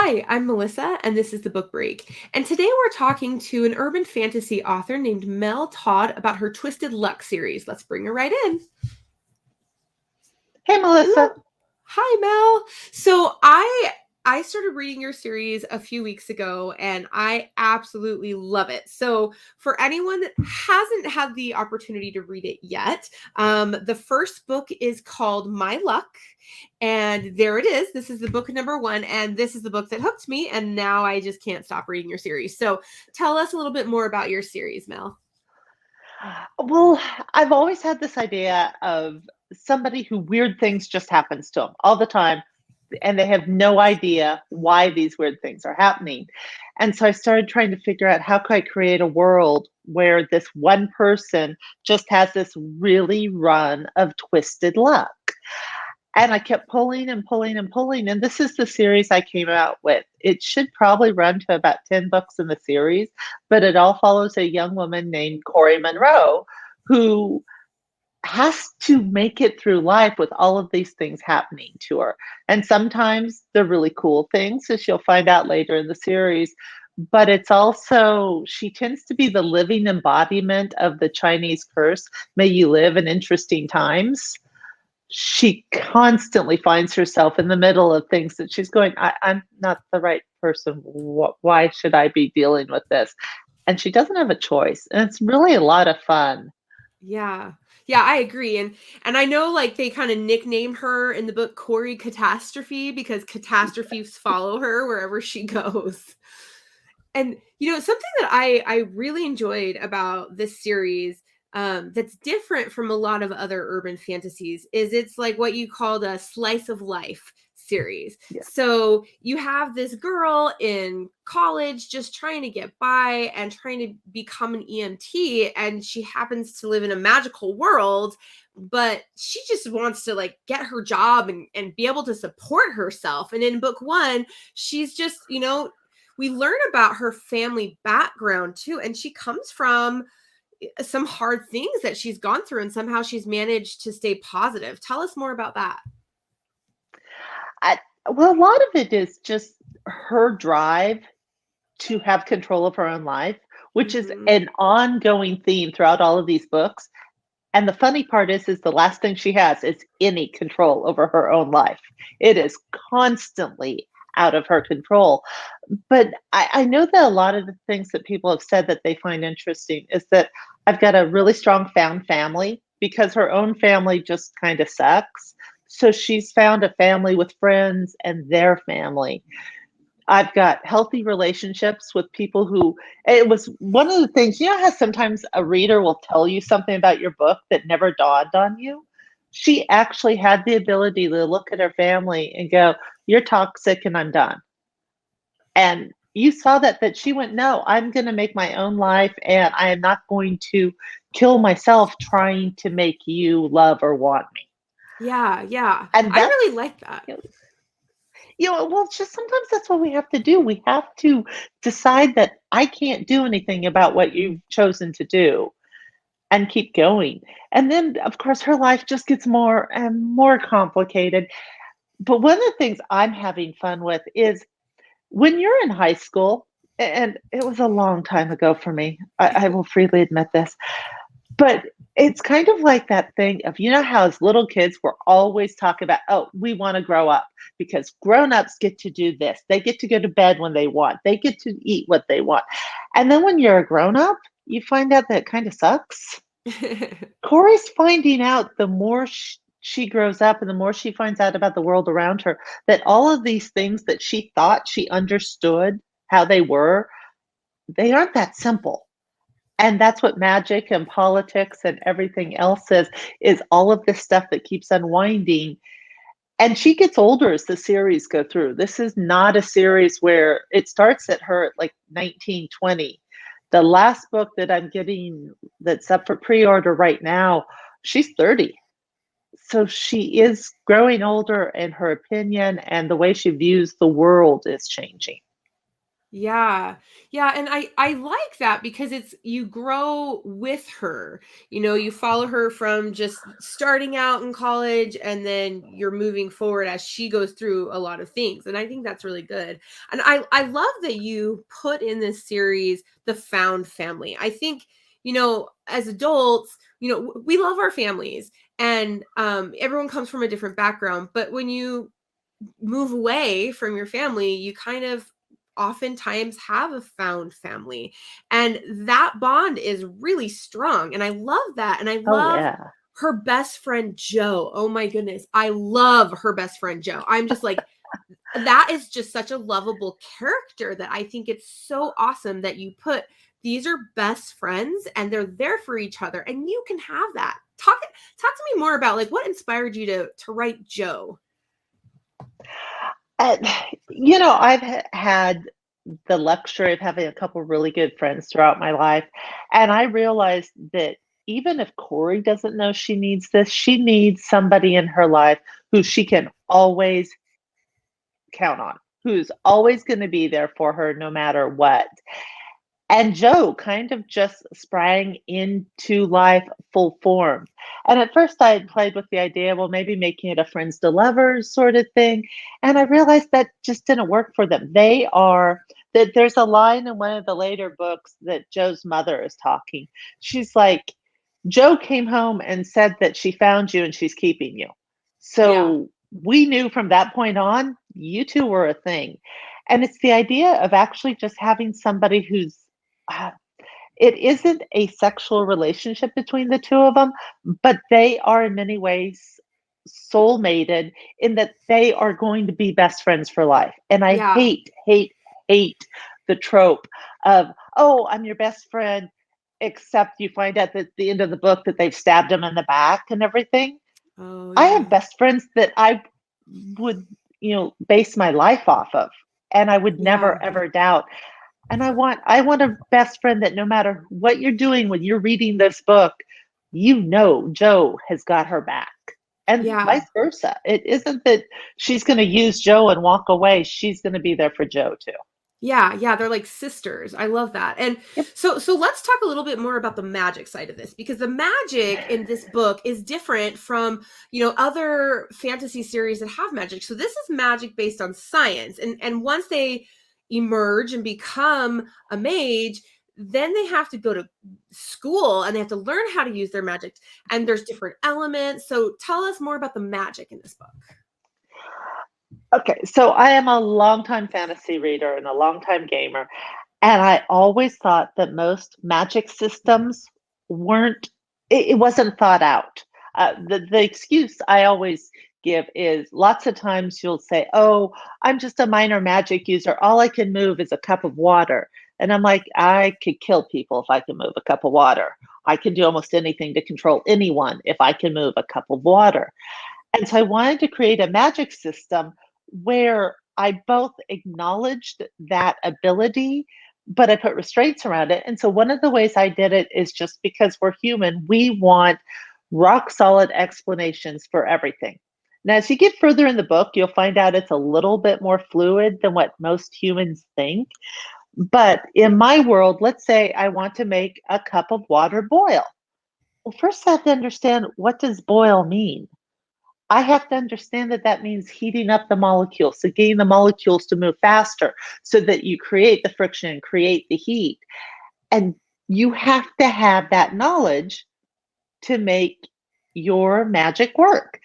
Hi, I'm Melissa, and this is the Book Break. And today we're talking to an urban fantasy author named Mel Todd about her Twisted Luck series. Let's bring her right in. Hey, Melissa. Hello. Hi, Mel. So I started reading your series a few weeks ago and I absolutely love it. So for anyone that hasn't had the opportunity to read it yet, the first book is called My Luck. And there it is. This is the book number one. And this is the book that hooked me. And now I just can't stop reading your series. So tell us a little bit more about your series, Mel. Well, I've always had this idea of somebody who weird things just happens to them all the time, and they have no idea why these weird things are happening. And so I started trying to figure out how could I create a world where this one person just has this really run of twisted luck. And I kept pulling and pulling and pulling. And this is the series I came out with. It should probably run to about 10 books in the series, but it all follows a young woman named Cori Monroe who has to make it through life with all of these things happening to her. And sometimes they're really cool things, as you'll find out later in the series. But it's also, she tends to be the living embodiment of the Chinese curse, may you live in interesting times. She constantly finds herself in the middle of things that she's going, I'm not the right person. Why should I be dealing with this? And she doesn't have a choice. And it's really a lot of fun. Yeah. Yeah, I agree. And I know like they kind of nickname her in the book Cori Catastrophe because catastrophes follow her wherever she goes. And something that I really enjoyed about this series that's different from a lot of other urban fantasies is it's like what you called a slice of life series. Yeah. So you have this girl in college just trying to get by and trying to become an EMT, and she happens to live in a magical world, but she just wants to like get her job and be able to support herself. And in book one, she's just, we learn about her family background too, and she comes from some hard things that she's gone through, and somehow she's managed to stay positive. Tell us more about that. I, well, a lot of it is just her drive to have control of her own life, which is Mm-hmm. an ongoing theme throughout all of these books. And the funny part is the last thing she has is any control over her own life. It is constantly out of her control. But I know that a lot of the things that people have said that they find interesting is that I've got a really strong found family because her own family just kind of sucks. So she's found a family with friends and their family. I've got healthy relationships with people who, it was one of the things, you know how sometimes a reader will tell you something about your book that never dawned on you? She actually had the ability to look at her family and go, "You're toxic and I'm done." And you saw that she went, "No, I'm going to make my own life and I am not going to kill myself trying to make you love or want me." Yeah, And I that's, really like that. you know, well, it's just sometimes that's what we have to do. We have to decide that I can't do anything about what you've chosen to do and keep going. And then, of course, her life just gets more and more complicated. But one of the things I'm having fun with is when you're in high school, and it was a long time ago for me, I will freely admit this, but it's kind of like that thing of, you know, how as little kids we're always talking about, oh, we want to grow up because grown-ups get to do this. They get to go to bed when they want. They get to eat what they want. And then when you're a grown-up, you find out that it kind of sucks. Corey's finding out the more she grows up and the more she finds out about the world around her, that all of these things that she thought she understood how they were, they aren't that simple. And that's what magic and politics and everything else is all of this stuff that keeps unwinding. And she gets older as the series go through. This is not a series where it starts at her at like 19, 20. The last book that I'm getting that's up for pre-order right now, she's 30. So she is growing older and her opinion and the way she views the world is changing. Yeah. Yeah, and I like that because it's you grow with her. You know, you follow her from just starting out in college and then you're moving forward as she goes through a lot of things. And I think that's really good. And I love that you put in this series the found family. I think, you know, as adults, you know, we love our families and everyone comes from a different background, but when you move away from your family, you kind of oftentimes have a found family. And that bond is really strong. And I love that. And I Oh, love yeah. her best friend, Joe. Oh my goodness. I love her best friend, Joe. I'm just like, that is just such a lovable character that I think it's so awesome that you put these are best friends and they're there for each other and you can have that. Talk to me more about like what inspired you to write Joe. And, I've had the luxury of having a couple really good friends throughout my life. And I realized that even if Cori doesn't know she needs this, she needs somebody in her life who she can always count on, who's always going to be there for her no matter what. And Joe kind of just sprang into life full form. And at first, I had played with the idea, well, maybe making it a friends to lovers sort of thing. And I realized that just didn't work for them. That there's a line in one of the later books that Joe's mother is talking. She's like, Joe came home and said that she found you and she's keeping you. Yeah. So we knew from that point on, you two were a thing. And it's the idea of actually just having somebody who's uh, it isn't a sexual relationship between the two of them, but they are in many ways soulmated in that they are going to be best friends for life. And I Yeah. hate the trope of, oh, I'm your best friend, except you find out at the end of the book that they've stabbed him in the back and everything. Oh, I have yeah. best friends that I would, base my life off of. And I would Yeah. never ever doubt. And I want a best friend that no matter what you're doing when you're reading this book, Joe has got her back. And Yeah. vice versa. It isn't that she's going to use Joe and walk away. She's going to be there for Joe too. Yeah, yeah, they're like sisters. I love that. And Yep. so let's talk a little bit more about the magic side of this because the magic in this book is different from, you know, other fantasy series that have magic. So this is magic based on science. And once they emerge and become a mage, then they have to go to school and they have to learn how to use their magic. And there's different elements. So tell us more about the magic in this book. Okay, so I am a longtime fantasy reader and a longtime gamer, and I always thought that most magic systems weren't, it wasn't thought out. The excuse I always give is lots of times you'll say, oh, I'm just a minor magic user. All I can move is a cup of water. And I'm like, I could kill people if I can move a cup of water. I can do almost anything to control anyone if I can move a cup of water. And so I wanted to create a magic system where I both acknowledged that ability, but I put restraints around it. And so one of the ways I did it is just because we're human, we want rock solid explanations for everything. Now, as you get further in the book, you'll find out it's a little bit more fluid than what most humans think. But in my world, let's say I want to make a cup of water boil. Well, first I have to understand, what does boil mean? I have to understand that that means heating up the molecules, so getting the molecules to move faster so that you create the friction and create the heat. And you have to have that knowledge to make your magic work.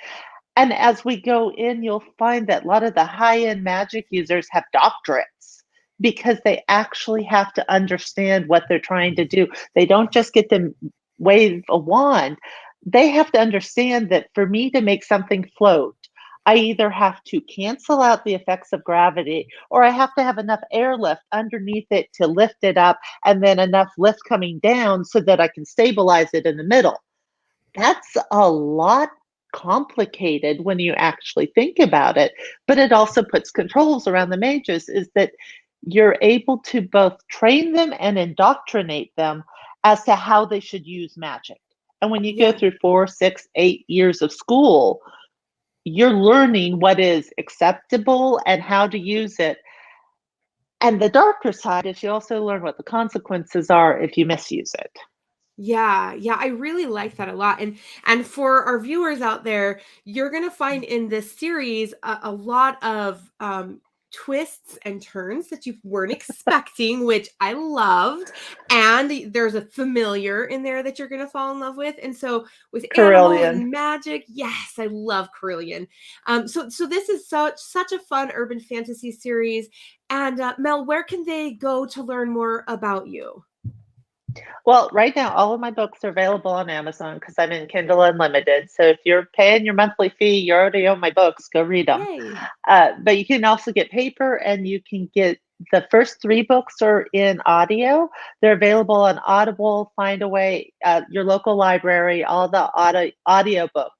And as we go in, you'll find that a lot of the high end magic users have doctorates because they actually have to understand what they're trying to do. They don't just get to wave a wand, they have to understand that for me to make something float, I either have to cancel out the effects of gravity or I have to have enough airlift underneath it to lift it up and then enough lift coming down so that I can stabilize it in the middle. That's a lot complicated when you actually think about it, but it also puts controls around the mages is that you're able to both train them and indoctrinate them as to how they should use magic. And when you go Yeah. through 4, 6, 8 years of school, you're learning what is acceptable and how to use it. And the darker side is you also learn what the consequences are if you misuse it. Yeah, yeah, I really like that a lot. And for our viewers out there, you're gonna find in this series a lot of twists and turns that you weren't expecting, which I loved. And there's a familiar in there that you're gonna fall in love with. And so with animals Carillion. and magic, yes, I love Carillion. So this is such a fun urban fantasy series. And Mel, where can they go to learn more about you? Well, right now, all of my books are available on Amazon because I'm in Kindle Unlimited. So if you're paying your monthly fee, you already own my books, go read them. Yay. But you can also get paper and you can get the first three books are in audio. They're available on Audible, Findaway, your local library, all the audio books.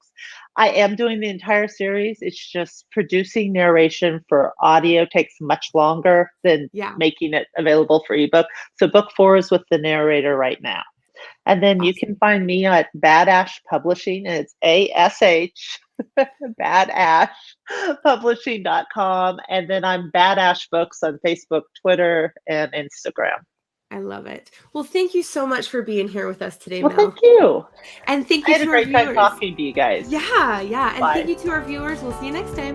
I am doing the entire series. It's just producing narration for audio takes much longer than Yeah. making it available for ebook. So book 4 is with the narrator right now. And then you can Awesome. find me at Badash Publishing, and it's ASH, badashpublishing.com. And then I'm Badash Books on Facebook, Twitter, and Instagram. I love it. Well, thank you so much for being here with us today, Well, thank Mel. you. And thank I you had a to our great time viewers. talking to you guys. Yeah, yeah. And thank Bye. you to our viewers. We'll see you next time.